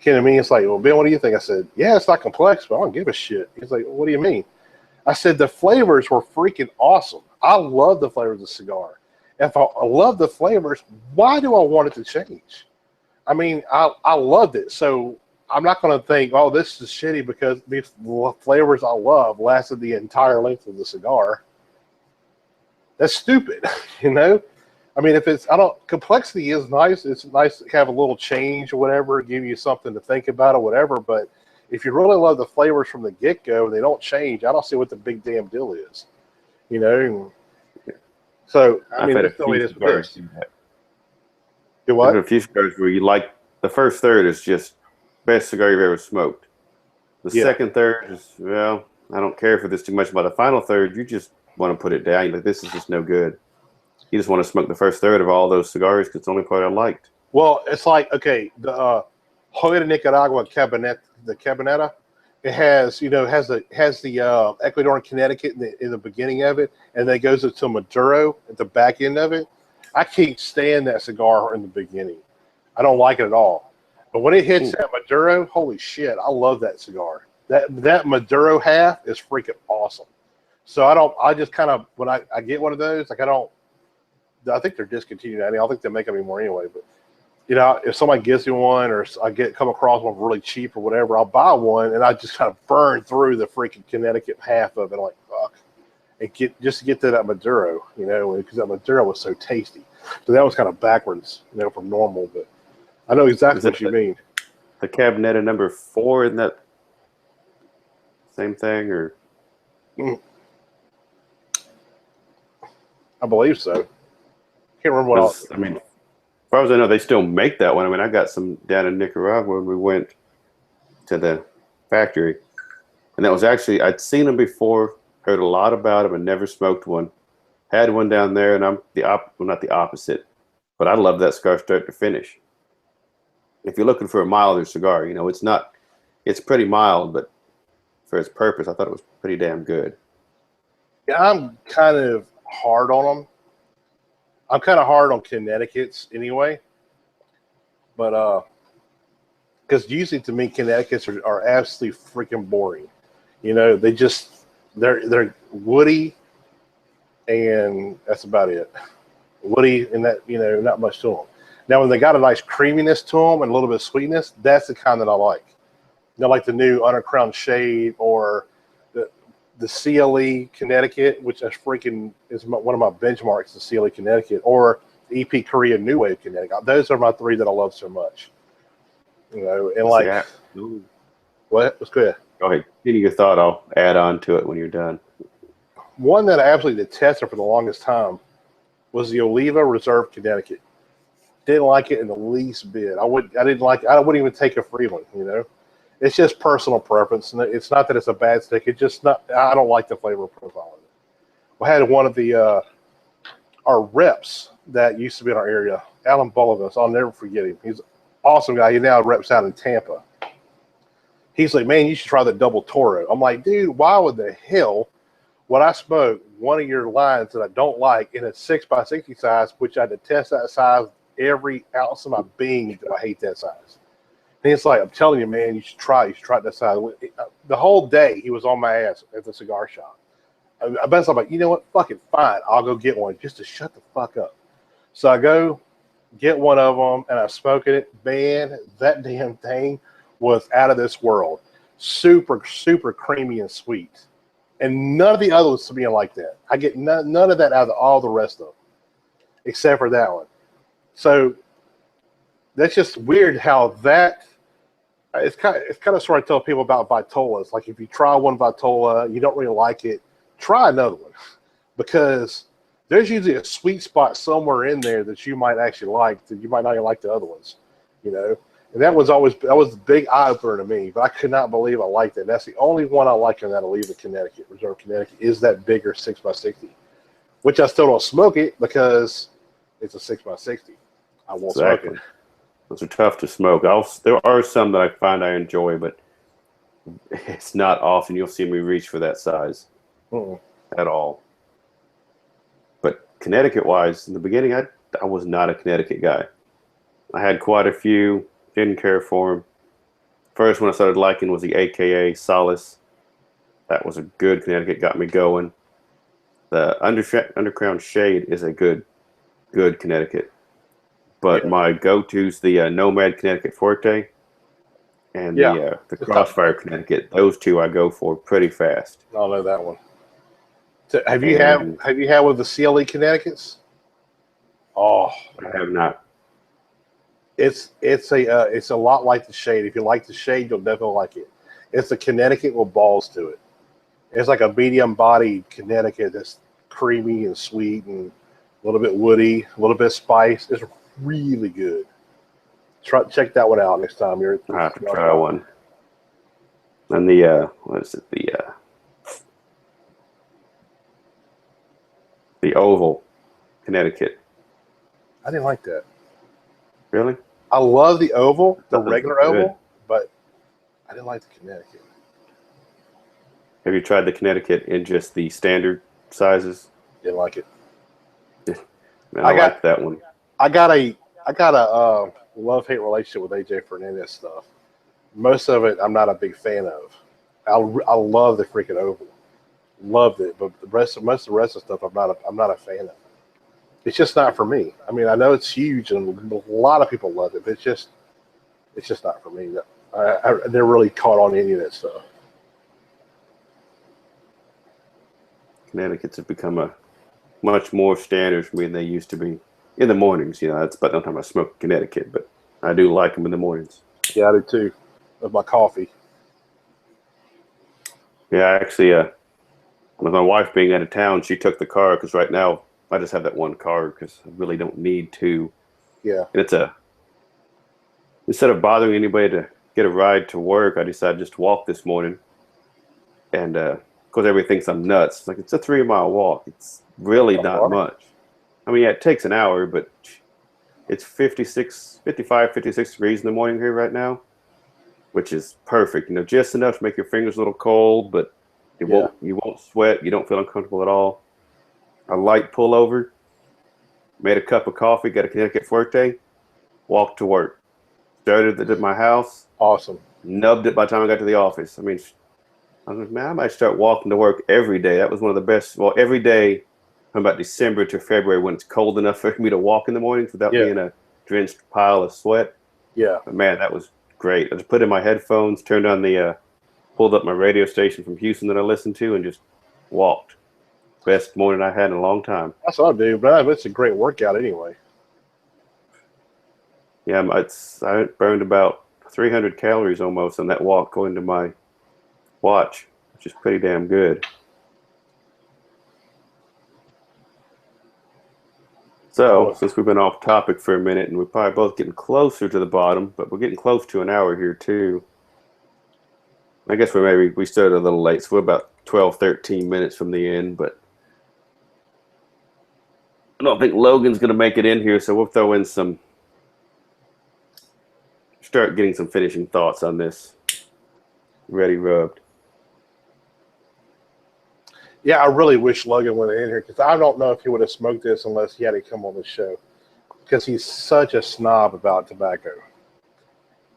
Kidding me? It's like, well, Ben, what do you think? I said, yeah, it's not complex, but I don't give a shit. He's like, what do you mean? I said, the flavors were freaking awesome. I love the flavors of the cigar. If I love the flavors, why do I want it to change? I mean, I loved it. So I'm not going to think, oh, this is shitty because these flavors I love lasted the entire length of the cigar. That's stupid, I mean, complexity is nice. It's nice to have a little change or whatever, give you something to think about or whatever. But if you really love the flavors from the get-go and they don't change, I don't see what the big damn deal is, So, I mean, that's the way it is with this. You what? There's a few cigars where you like the first third is just best cigar you've ever smoked. The second third is, well, I don't care for this too much. By the final third, you just want to put it down. You're like, this is just no good. You just want to smoke the first third of all those cigars because it's the only part I liked. Well, it's like, okay, the Joya de Nicaragua the Cabineta, it has, has the Ecuadorian Connecticut in the beginning of it, and then it goes into Maduro at the back end of it. I can't stand that cigar in the beginning. I don't like it at all. But when it hits that Maduro, holy shit, I love that cigar. That Maduro half is freaking awesome. So I just kind of, when I get one of those, like I think they're discontinued. I don't think they make them anymore anyway. But, you know, if somebody gives me one or I come across one really cheap or whatever, I'll buy one and I just kind of burn through the freaking Connecticut half of it. I'm like, fuck. And just to get to that Maduro, you know, because that Maduro was so tasty. So that was kind of backwards, you know, from normal. But I know exactly what you mean. The Cabinetta number 4, isn't that same thing? Or I believe so. Can't remember what else. I mean, as far as I know, they still make that one. I mean, I got some down in Nicaragua when we went to the factory. And that was actually, I'd seen them before, heard a lot about them, and never smoked one. Had one down there, and I'm not the opposite, but I love that cigar start to finish. If you're looking for a milder cigar, you know, it's pretty mild, but for its purpose, I thought it was pretty damn good. Yeah, I'm kind of hard on them. I'm kind of hard on Connecticut's anyway, but because usually to me Connecticut's are absolutely freaking boring. You know, they're woody, and that's about it. Woody, and that, you know, not much to them. Now, when they got a nice creaminess to them and a little bit of sweetness, that's the kind that I like. You know, like the new Undercrown Shade or the CLE Connecticut, which is one of my benchmarks, the CLE Connecticut, or the EP Korea New Wave Connecticut. Those are my 3 that I love so much. You know, and like, what? Let's go ahead. Go ahead. Continue your thought. I'll add on to it when you're done. One that I absolutely detested for the longest time was the Oliva Reserve Connecticut. Didn't like it in the least bit. I wouldn't even take a free one, you know. It's just personal preference, and it's not that it's a bad stick. It's just not. I don't like the flavor profile of it. We had one of our reps that used to be in our area, Alan Bullivus. I'll never forget him. He's an awesome guy. He now reps out in Tampa. He's like, man, you should try the Double Toro. I'm like, dude, why would the hell would I smoke one of your lines that I don't like in a 6x60 size, which I detest that size every ounce of my being, that I hate that size. And it's like, I'm telling you, man, you should try it that size. The whole day he was on my ass at the cigar shop. I bet I'm like, you know what? Fuck it, fine. I'll go get one just to shut the fuck up. So I go get one of them, and I smoke it. Man, that damn thing was out of this world. Super, super creamy and sweet. And none of the others to me like that. I get none of that out of all the rest of them, except for that one. So that's just weird how that. It's kind of sort of tell people about Vitolas. Like, if you try one Vitola, you don't really like it, try another one, because there's usually a sweet spot somewhere in there that you might actually like, that you might not even like the other ones, you know. And that was the big eye opener to me. But I could not believe I liked it. That's the only one I like in that Oliva Connecticut, Reserve Connecticut, is that bigger 6x60, which I still don't smoke it because it's a 6x60. I won't smoke it. Those are tough to smoke. There are some that I find I enjoy, but it's not often you'll see me reach for that size at all. But Connecticut-wise, in the beginning, I was not a Connecticut guy. I had quite a few, didn't care for them. First one I started liking was the AKA Solace. That was a good Connecticut, got me going. The Undercrown Shade is a good Connecticut. But my go-to's the Nomad Connecticut Forte and the Crossfire Connecticut. Those 2 I go for pretty fast. I don't know that one. So have you had one of the CLE Connecticut's? Oh, I have not. It's a lot like the Shade. If you like the Shade, you'll definitely like it. It's a Connecticut with balls to it. It's like a medium-bodied Connecticut that's creamy and sweet and a little bit woody, a little bit of spice. It's really good. Check that one out next time you're. I have to try one. And the what is it? The Oval Connecticut. I didn't like that. Really? I love the Oval, the regular Oval, but I didn't like the Connecticut. Have you tried the Connecticut in just the standard sizes? Didn't like it. And I like that one. I got a love-hate relationship with AJ Fernandez stuff. Most of it I'm not a big fan of. I love the freaking oval, loved it, but most of the rest of the stuff I'm not a fan of. It's just not for me. I mean, I know it's huge and a lot of people love it, but it's just not for me. They're really caught on any of that stuff. Connecticut's have become a much more standard for me than they used to be in the mornings. You know, that's about the time I smoke Connecticut, but I do like them in the mornings. Yeah, I do too. With my coffee. Yeah, actually, with my wife being out of town, she took the car because right now I just have that one car because I really don't need two. Yeah. And instead of bothering anybody to get a ride to work, I decided just to walk this morning. And of course, everybody thinks I'm nuts. It's like, it's a 3-mile walk. It's really not much. I mean, yeah, it takes an hour, but it's 55, 56 degrees in the morning here right now, which is perfect. You know, just enough to make your fingers a little cold, but you won't sweat. You don't feel uncomfortable at all. A light pullover, made a cup of coffee, got a Connecticut Fuerte, walked to work. Started at my house. Awesome. Nubbed it by the time I got to the office. I mean, I was like, man, I might start walking to work every day. That was one of the best. Well, every day from about December to February when it's cold enough for me to walk in the mornings without being a drenched pile of sweat. Yeah. But man, that was great. I just put in my headphones, turned on pulled up my radio station from Houston that I listened to, and just walked. Best morning I had in a long time. That's what I do, but it's a great workout anyway. Yeah, I burned about 300 calories almost on that walk going to my watch, which is pretty damn good. So, since we've been off topic for a minute, and we're probably both getting closer to the bottom, but we're getting close to an hour here too. I guess we started a little late, so we're about 12, 13 minutes from the end, but I don't think Logan's going to make it in here, so we'll throw in start getting some finishing thoughts on this. Ready rubbed. Yeah, I really wish Logan went in here because I don't know if he would have smoked this unless he had to come on the show because he's such a snob about tobacco.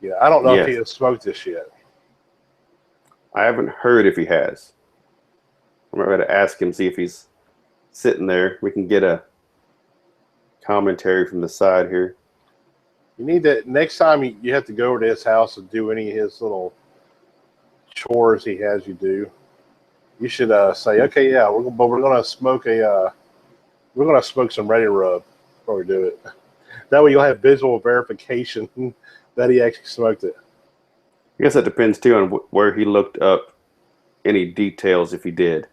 Yeah, I don't know if he has smoked this yet. I haven't heard if he has. I'm ready to ask him, see if he's sitting there. We can get a commentary from the side here. You need to, next time you have to go over to his house and do any of his little chores he has you do. You should say, okay, yeah, we're gonna smoke some Ready Rub before we do it. That way you'll have visual verification that he actually smoked it. I guess that depends too on where he looked up any details. If he did,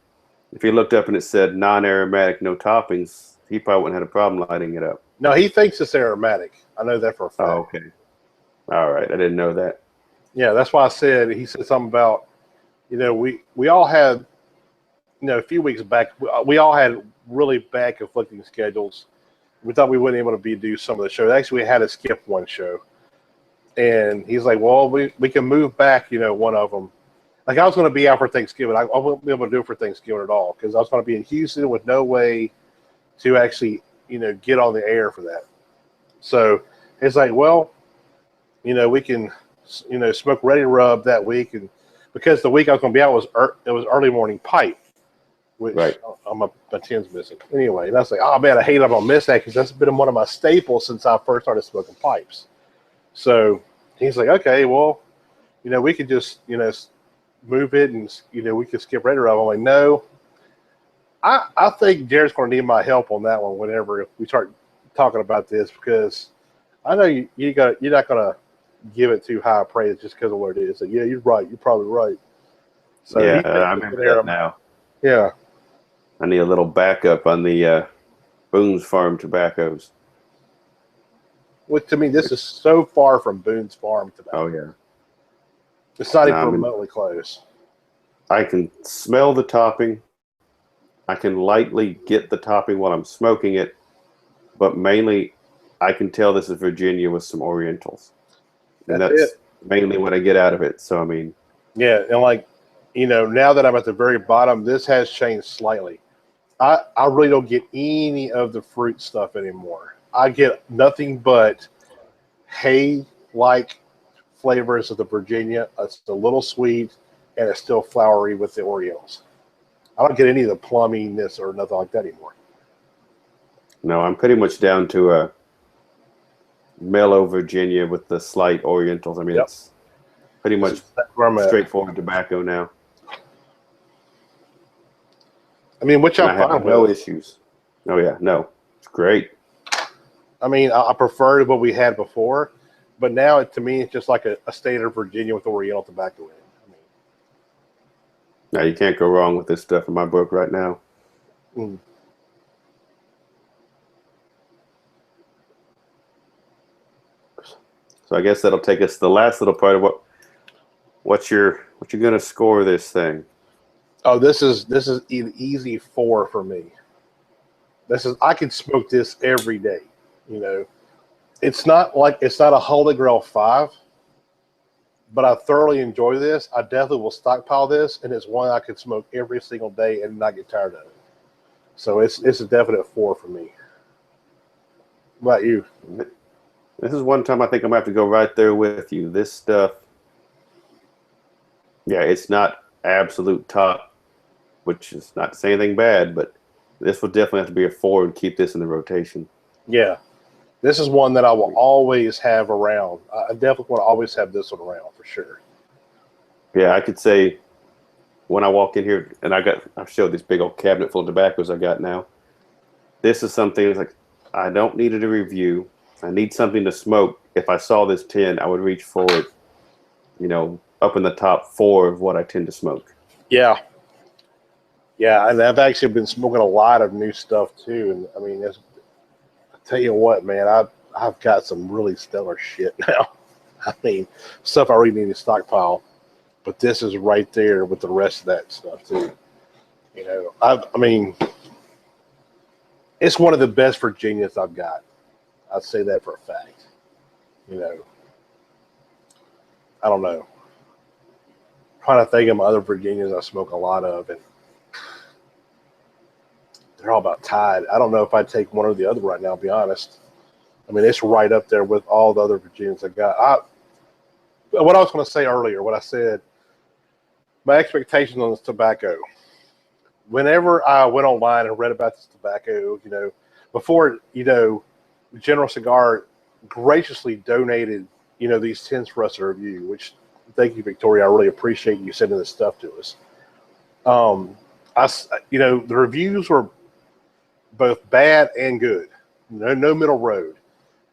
if he looked up and it said non-aromatic, no toppings, he probably wouldn't have a problem lighting it up. No, he thinks it's aromatic. I know that for a fact. Oh, okay. All right, I didn't know that. Yeah, that's why he said something about, we all had. A few weeks back, we all had really bad conflicting schedules. We thought we wouldn't be able to do some of the shows. Actually, we had to skip one show. And he's like, well, we can move back, one of them. Like, I was going to be out for Thanksgiving. I wouldn't be able to do it for Thanksgiving at all because I was going to be in Houston with no way to actually, get on the air for that. So it's like, well, we can, smoke Ready Rub that week. And because the week I was going to be out was early morning pipe. Which right. my 10's missing. Anyway, and I was like, oh, man, I hate I'm going to miss that because that's been one of my staples since I first started smoking pipes. So he's like, okay, well, we could just, move it and, we could skip Ready Rub. I'm like, no. I think Jared's going to need my help on that one whenever we start talking about this because I know you're not going to give it too high a praise just because of what it is. So, yeah, you're right. You're probably right. So yeah, I'm in that now. Yeah. I need a little backup on the Boone's Farm tobaccos. Which to me, this is so far from Boone's Farm tobacco. Oh, yeah. It's not even remotely close. I can smell the topping. I can lightly get the topping while I'm smoking it. But mainly, I can tell this is Virginia with some Orientals. And that's mainly what I get out of it. So, I mean. Yeah, and now that I'm at the very bottom, this has changed slightly. I really don't get any of the fruit stuff anymore. I get nothing but hay-like flavors of the Virginia. It's a little sweet, and it's still flowery with the Orientals. I don't get any of the plumminess or nothing like that anymore. No, I'm pretty much down to a mellow Virginia with the slight Orientals. I mean, it's pretty much straightforward tobacco now. I mean, which I'm fine with. No issues. Oh, yeah. No, it's great. I mean, I prefer what we had before, but now, to me, it's just like a standard Virginia with Oriental tobacco in it. I mean, now, you can't go wrong with this stuff in my book right now. Mm. So I guess that'll take us to the last little part of what you're gonna score this thing. Oh, this is an easy 4 for me. I can smoke this every day. You know, it's not a Holy Grail 5, but I thoroughly enjoy this. I definitely will stockpile this, and it's one I could smoke every single day and not get tired of it. So it's a definite 4 for me. What about you? This is one time I think I'm gonna have to go right there with you. This stuff, yeah, it's not absolute top, which is not to say anything bad, but this will definitely have to be a 4 and keep this in the rotation. Yeah, this is one that I will always have around. I definitely want to always have this one around for sure. Yeah, I could say when I walk in here, and I've showed this big old cabinet full of tobaccos I got now. This is something that's like, I don't need it to review. I need something to smoke. If I saw this tin, I would reach for it, you know, up in the top 4 of what I tend to smoke. Yeah. Yeah, and I've actually been smoking a lot of new stuff too. And I mean, I tell you what, man, I've got some really stellar shit now. I mean, stuff I really need to stockpile. But this is right there with the rest of that stuff too. You know, I mean, it's one of the best Virginias I've got. I'd say that for a fact. You know, I don't know. I'm trying to think of my other Virginias I smoke a lot of, and they're all about tied. I don't know if I'd take one or the other right now, to be honest. I mean, it's right up there with all the other Virginias I got. What I was going to say earlier, what I said, my expectations on this tobacco. Whenever I went online and read about this tobacco, you know, before, you know, General Cigar graciously donated, you know, these tins for us to review, which, thank you, Victoria. I really appreciate you sending this stuff to us. You know, the reviews were both bad and good. No middle road.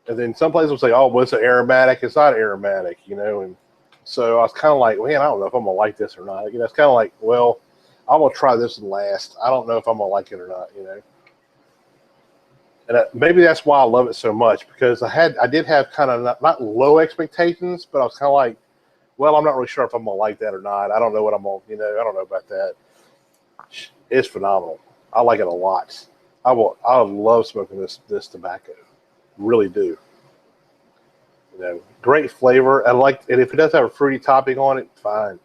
And then some places will say, oh, well, it's an aromatic. It's not aromatic, you know. And so I was kind of like, man, I don't know if I'm going to like this or not. You know, it's kind of like, well, I'm going to try this and last. I don't know if I'm going to like it or not, you know. And maybe that's why I love it so much, because I did have kind of not low expectations, but I was kind of like, well, I'm not really sure if I'm going to like that or not. I don't know what I'm going to, you know, I don't know about that. It's phenomenal. I like it a lot. I love smoking this tobacco. Really do. You know, great flavor. And if it does have a fruity topping on it, fine.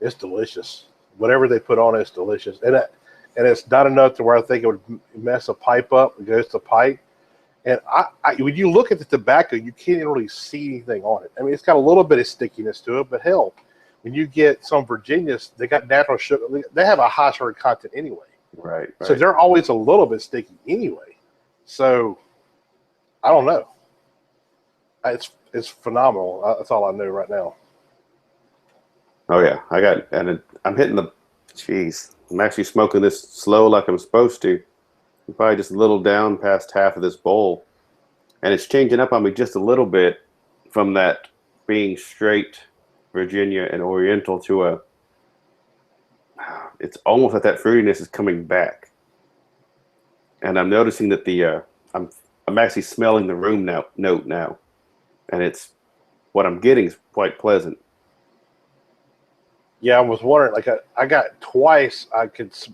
It's delicious. Whatever they put on it is delicious. And it's not enough to where I think it would mess a pipe up. It goes to pipe. And when you look at the tobacco, you can't even really see anything on it. I mean, it's got a little bit of stickiness to it, but hell, when you get some Virginias, they got natural sugar. They have a high sugar content anyway. Right. So they're always a little bit sticky anyway. So I don't know. It's phenomenal. That's all I know right now. Oh yeah, I'm hitting the. Jeez, I'm actually smoking this slow like I'm supposed to. I'm probably just a little down past half of this bowl, and it's changing up on me just a little bit from that being straight Virginia and Oriental to it's almost like that fruitiness is coming back, and I'm noticing that I'm actually smelling the room note now, and it's what I'm getting is quite pleasant. Yeah, I was wondering. Like I got twice.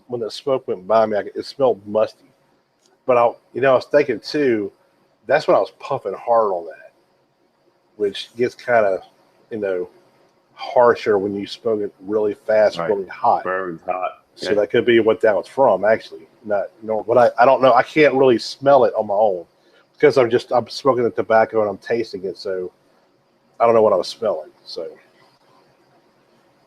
When the smoke went by me, it smelled musty. But I was thinking too. That's when I was puffing hard on that, which gets kind of, you know, harsher when you smoke it really fast, right. Really hot. Burns hot. So that could be what that was from, actually. But I don't know. I can't really smell it on my own because I'm smoking the tobacco and I'm tasting it, so I don't know what I was smelling. So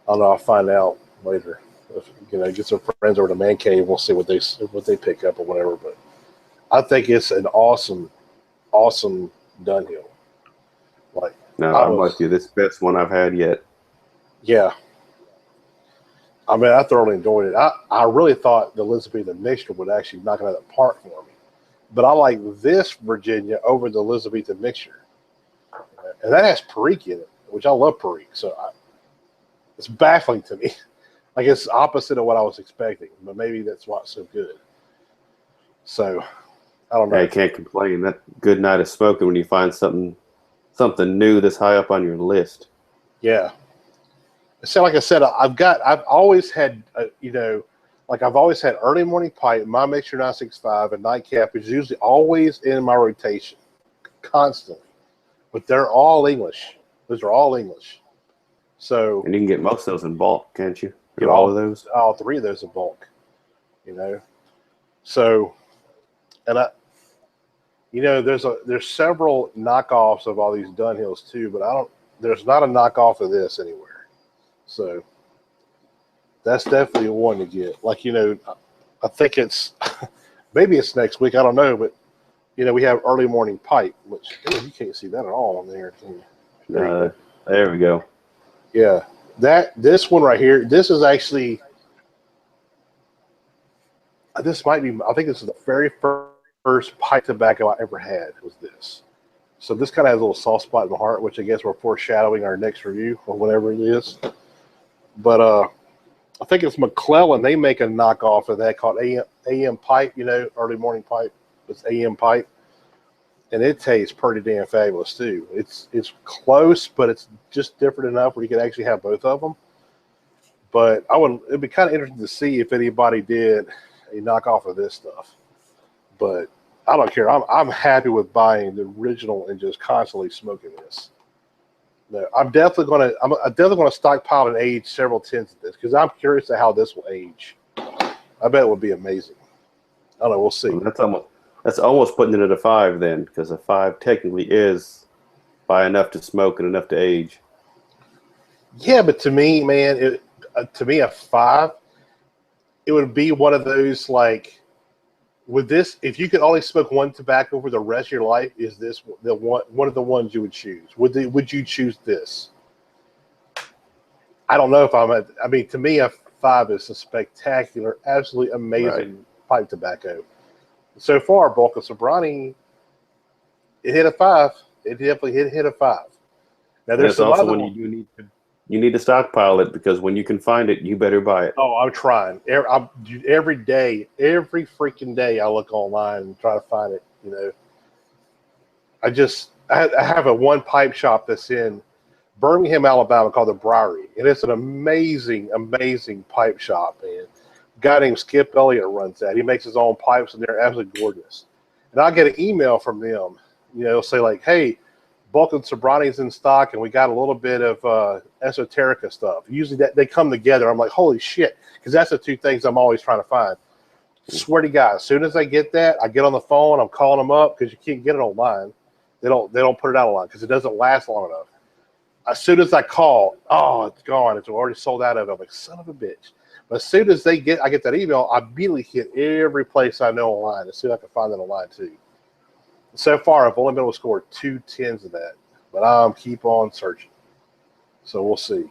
I don't know. I'll find out later. If, get some friends over to Man Cave. We'll see what they pick up or whatever. But I think it's an awesome Dunhill. Like, No, I'm with you. This is the best one I've had yet. Yeah. I mean, I thoroughly enjoyed it. I really thought the Elizabethan mixture would actually knock it out of the park for me. But I like this Virginia over the Elizabethan mixture. And that has Perique in it, which I love Perique. So it's baffling to me. Like, it's opposite of what I was expecting. But maybe that's why it's so good. So, I don't know. I can't complain. That good night of smoking when you find something new that's high up on your list. Yeah. So, like I said, I've always had, I've always had early morning pipe, my mixture 965, and nightcap is usually always in my rotation, constantly. But they're all English. Those are all English. So, and you can get most of those in bulk, can't you? Get all of those, all three of those in bulk. So, and there's several knockoffs of all these Dunhills too, but there's not a knockoff of this anywhere. So that's definitely one to get. Like, I think it's maybe it's next week. I don't know, but we have early morning pipe, which you can't see that at all on there. There we go. Yeah, this one right here. This is actually. This might be. I think this is the very first pipe tobacco I ever had. Was this? So this kind of has a little soft spot in my heart, which I guess we're foreshadowing our next review or whatever it is. But I think it's McClellan. They make a knockoff of that called AM pipe. Early morning pipe. It's AM pipe, and it tastes pretty damn fabulous too. It's close, but it's just different enough where you could actually have both of them. But it'd be kind of interesting to see if anybody did a knockoff of this stuff. But I don't care. I'm happy with buying the original and just constantly smoking this. No, I'm definitely gonna stockpile and age several tins of this because I'm curious to how this will age. I bet it would be amazing. I don't know. We'll see. Well, that's almost putting it at a 5 then, because a 5 technically is by enough to smoke and enough to age. Yeah, but to me, man, a 5, it would be one of those like. With this, if you could only smoke one tobacco for the rest of your life, is this one of the ones you would choose? Would you choose this? I don't know if I mean, to me, a 5 is a spectacular, absolutely amazing pipe tobacco. So far, Bulk of Sobrani, it hit a 5. It definitely hit a 5. Now, there's also when you need to stockpile it, because when you can find it, you better buy it. Oh, I'm trying. Every day, every freaking day, I look online and try to find it. I have a one pipe shop that's in Birmingham, Alabama called the Briary, and it's an amazing, amazing pipe shop. And a guy named Skip Elliott runs that. He makes his own pipes, and they're absolutely gorgeous. And I get an email from them, say like, "Hey, Bulk and Sobrani's in stock, and we got a little bit of esoterica stuff." Usually that they come together. I'm like, holy shit, because that's the two things I'm always trying to find. Swear to God, as soon as I get that, I get on the phone. I'm calling them up because you can't get it online. They don't put it out online because it doesn't last long enough. As soon as I call, oh, it's gone. It's already sold out of it. I'm like, son of a bitch. But as soon as I get that email, I immediately hit every place I know online to see if I can find it online too. So far, I've only been able to score 2 tins of that, but I'm keep on searching. So we'll see.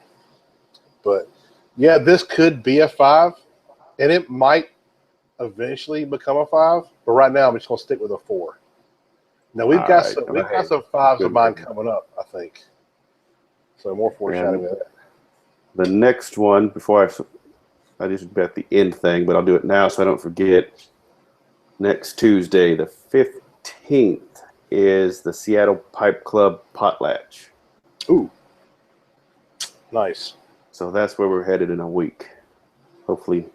But yeah, this could be a 5, and it might eventually become a 5. But right now, I'm just going to stick with a 4. Now we've got some 5s of mine coming up, I think. So more foreshadowing of that. The next one, before I just bet the end thing, but I'll do it now so I don't forget. Next Tuesday, the 15th, is the Seattle Pipe Club Potlatch. Ooh. Nice. So that's where we're headed in a week. Hopefully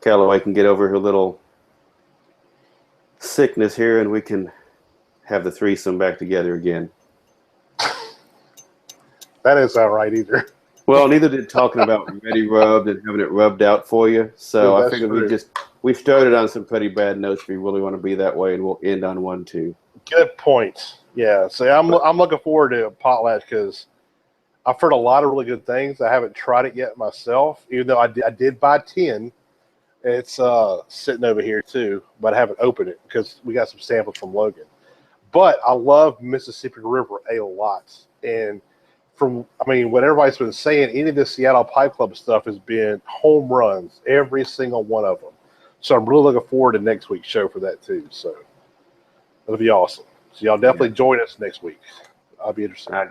Callaway can get over her little sickness here and we can have the threesome back together again. That is not right either. Well, neither did talking about ready rubbed and having it rubbed out for you. So I figured we started on some pretty bad notes. We really want to be that way, and we'll end on one too. Good point. Yeah, so I'm looking forward to Potlatch because I've heard a lot of really good things. I haven't tried it yet myself, even though I did buy 10. It's sitting over here too, but I haven't opened it because we got some samples from Logan. But I love Mississippi River a lot, and what everybody's been saying, any of the Seattle Pipe Club stuff has been home runs, every single one of them. So I'm really looking forward to next week's show for that too. So it'll be awesome. So y'all definitely join us next week. I'll be interested. I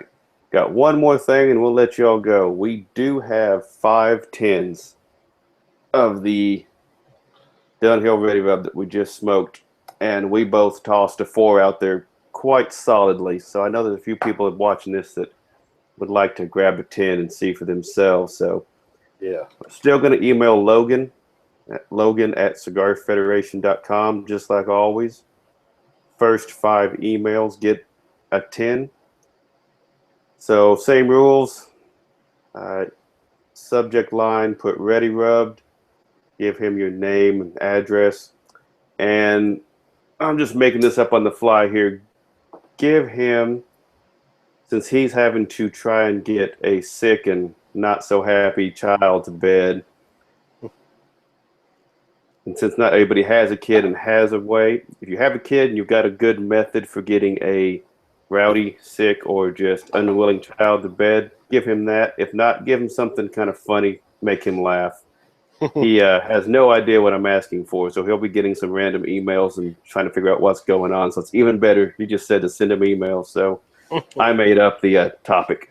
got one more thing, and we'll let y'all go. We do have 5 tins of the Dunhill Ready Rub that we just smoked, and we both tossed a 4 out there quite solidly. So I know there's a few people watching this that would like to grab a tin and see for themselves. So yeah, I'm still going to email Logan at cigarfederation.com, just like always. First 5 emails get a tin. So same rules. Subject line, put ready rubbed. Give him your name and address. And I'm just making this up on the fly here. Give him, since he's having to try and get a sick and not so happy child to bed, and since not everybody has a kid and has a way, if you have a kid and you've got a good method for getting a rowdy, sick, or just unwilling child to bed, give him that. If not, give him something kind of funny, make him laugh. He has no idea what I'm asking for, so he'll be getting some random emails and trying to figure out what's going on. So it's even better. He just said to send him emails, so I made up the topic.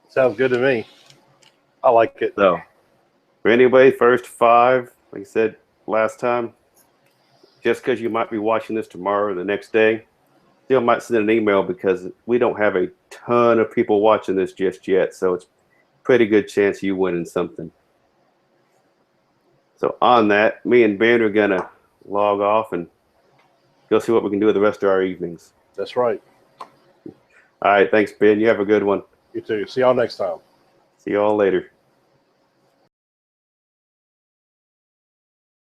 Sounds good to me. I like it. So for anybody, first 5, like I said last time, just because you might be watching this tomorrow or the next day, still might send an email because we don't have a ton of people watching this just yet, so it's a pretty good chance you winning something. So on that, me and Ben are going to log off and go see what we can do with the rest of our evenings. That's right. All right, thanks, Ben. You have a good one. You too. See y'all next time. See y'all later.